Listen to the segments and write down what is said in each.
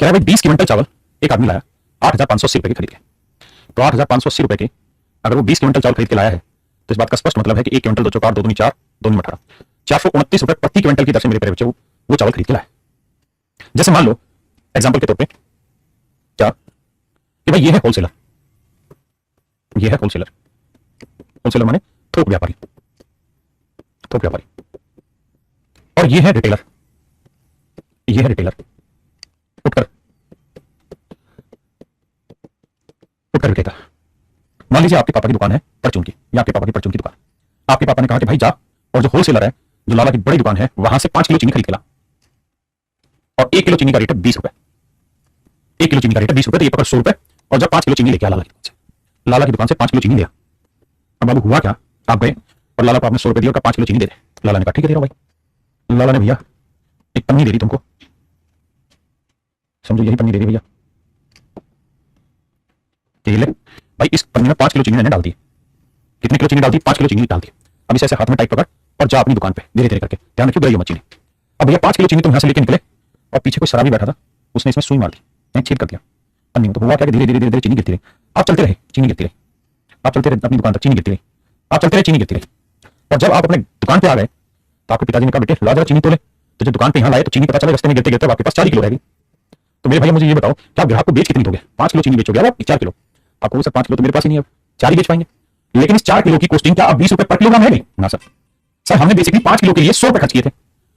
कह रहा है भाई 20 क्विंटल चावल एक आदमी लाया 8,580 रुपए के खरीद के। तो 8,580 रुपए के अगर वो 20 क्विंटल चावल खरीद के लाया है तो इस बात का स्पष्ट मतलब है कि 1 क्विंटल 2 4 2 दूनी 4 2 दूनी 18 429 रुपए प्रति क्विंटल की दर से मेरे प्यारे बच्चे वो चावल खरीद के लाया। जैसे मान लो एग्जांपल के तौर पे क्या कि भाई ये है होलसेलर, ये है होलसेलर, होलसेलर माने थोक व्यापारी, थोक व्यापारी, और ये है रिटेलर, ये है रिटेलर फुटकर विक्रेता। मान लीजिए आपके पापा की दुकान है परचून की, या आपके पापा की परचून की दुकान। आपके पापा ने कहा कि भाई जा और जो होलसेलर है, जो लाला की बड़ी दुकान है, वहां से 5 किलो चीनी खरीद के ला, और 1 किलो चीनी का रेट है 20 रुपए। 1 किलो चीनी का रेट है 20 रुपए, तो ये पकड़ 100 रुपए, और जब 5 किलो चीनी लेके आ लाला की दुकान से, लाला की दुकान से 5 किलो चीनी लिया। अब बाबू हुआ क्या, आप गए और लाला को आपने 100 रुपए दिया और 5 किलो चीनी दे दे। लाला ने कहा ठीक है दे रहा हूं भाई। लाला ने भैया एक पन्नी दे दी तुमको, समझो यही पन्नी दे दी भैया, ले भाई इस पन्नी में 5 किलो चीनी मैंने डाल दी। कितने किलो चीनी डाल दी? 5 किलो चीनी डाल दी। अब इसे ऐसे हाथ में टाइट पकड़ और जा अपनी दुकान पे धीरे धीरे करके, ध्यान रखियो गिराइयो मत चीनी। अब भैया 5 किलो चीनी तुम यहां से लेके निकले और पीछे कोई शराबी बैठा था, उसने इसमें सुई मार दी, नहीं छेद कर दिया पन्नी में। तो हुआ क्या कि धीरे धीरे धीरे चीनी गिरती रही। आप चलते रहे, चीनी गिरती रही, आप चलते रहे अपनी दुकान तक, चीनी गिरती रही, आप चलते रहे, चीनी गिरती रही। और जब आप अपने दुकान पे आ गए तो आपके पिताजी ने कहा बेटे ला जरा चीनी तोले। तो जब दुकान पे यहाँ लाए तो चीनी पता चला रास्ते में गिरते गिरते आपके पास 4 किलो रहेगी। तो मेरे भैया मुझे ये बताओ कि आप ग्राहक को बेच कितनी दोगे? 5 किलो चीनी बेचोगे आप 4 किलो? आपको सर 5 किलो तो मेरे पास ही नहीं है, 4 ही बेच पाएंगे। लेकिन इस 4 किलो की कॉस्टिंग क्या अब 20 रुपए पर किलोग्राम है? ना सर, सर हमने बेसिकली 5 किलो के लिए 100 रुपए खर्च किए थे,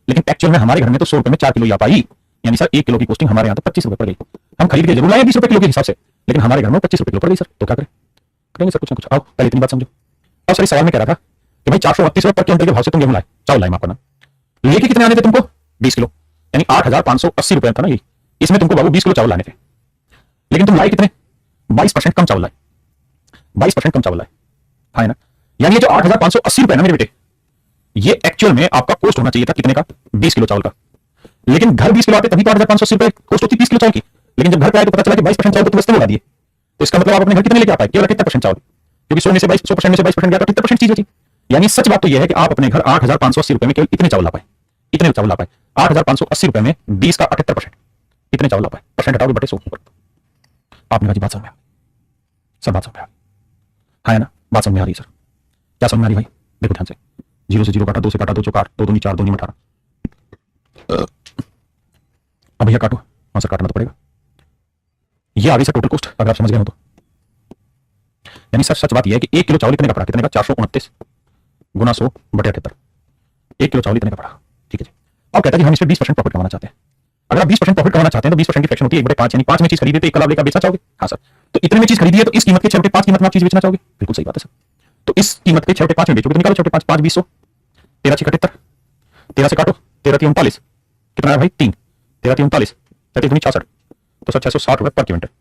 लेकिन एक्चुअल में हमारे घर में तो 100 रुपए में 4 किलो ही आ पाई। यानी सर 1 किलो की कॉस्टिंग हमारे यहाँ तो 25 रुपए पड़ गई। हम खरीद के जरूर लाए 20 रुपए किलो के हिसाब से, लेकिन हमारे घर में 25 रुपए किलो पड़ गई सर। तो क्या करें? करेंगे सर कुछ ना कुछ। आओ पहले इतनी बात समझो। अब सर इस सवाल में कह रहा था कि भाई 438 रुपए पर क्विंटल के भाव से तुम गेहूं लाए, चावल लाए माफ करना, लेके कितने आने थे तुमको? 20 किलो, यानी 8,580 रुपए था ना ये। इसमें तुमको बाबू 20 किलो चावल लाने थे, लेकिन तुम लाए कितने? 22% कम चावल लाए, 22% कम चावल लाए, है ना। यानी ये जो 8,580 रुपए ना मेरे बेटे, ये एक्चुअल में आपका कॉस्ट होना चाहिए था कितने का? 20 किलो चावल का। लेकिन घर 20 किलो आते तभी तो 8,580 रुपए कॉस्ट होती 30 किलो चावल की। लेकिन जब घर पे आए तो पता चला कि 22% चावल तो तुम्हें उड़ा दिए। तो इसका मतलब आप अपने घर कितने लेके आ पाए? केवल 78% चावल, क्योंकि 100 में से 22% में से 22% गया तो 78% चीज बची। यानी सच बात तो यह है कि आप अपने घर 8,580 रुपए में केवल इतने चावल ला पाए, इतने चावल ला पाए। 8,580 रुपए में 20 का 78%, इतने चावल ला पाए। परसेंट हटाओगे बटे 100 ऊपर। आपने कहा जी बात समझ में आ गई सर, बात समझ में आ गई, है ना, बात समझ में आ रही सर? क्या समझ में आ रही भाई? देखो ध्यान से, 0 से 0 काटा, 2 से काटा, 2 चौकार 2 दूनी 4 2 नी 18। अब भैया काटो, वहां से काटना तो पड़ेगा। ये आ गई सर टोटल कॉस्ट, अगर आप समझ गए हो तो। यानी सर सच बात यह है कि 1 किलो चावल इतने का पड़ा, कितने का? 429 गुना 100 बटे 78। 1 किलो चावल इतने का पड़ा, ठीक है जी। अब कहता है कि हम इसमें 20% प्रॉफिट कमाना चाहते हैं। अगर आप 20% प्रॉफिट कमाना चाहते हैं तो 20% की फ्रैक्शन होती है 1/5, यानी 5 में चीज खरीदी तो 1 कलाव लेकर बेचना चाहोगे? हाँ सर। तो इतने में चीज खरीदी है तो इस कीमत के 6/5 कीमत में आप चीज बेचना चाहोगे? बिल्कुल सही बात है सर। तो इस कीमत के 6/5 में बेचोगे तो निकालो 6/5, 5 20 100, 13 6 71, 13 से काटो, 13 3 39, कितना है भाई? 3, 13 3 39, 33 66, तो सर 660 रुपए पर क्विंटल।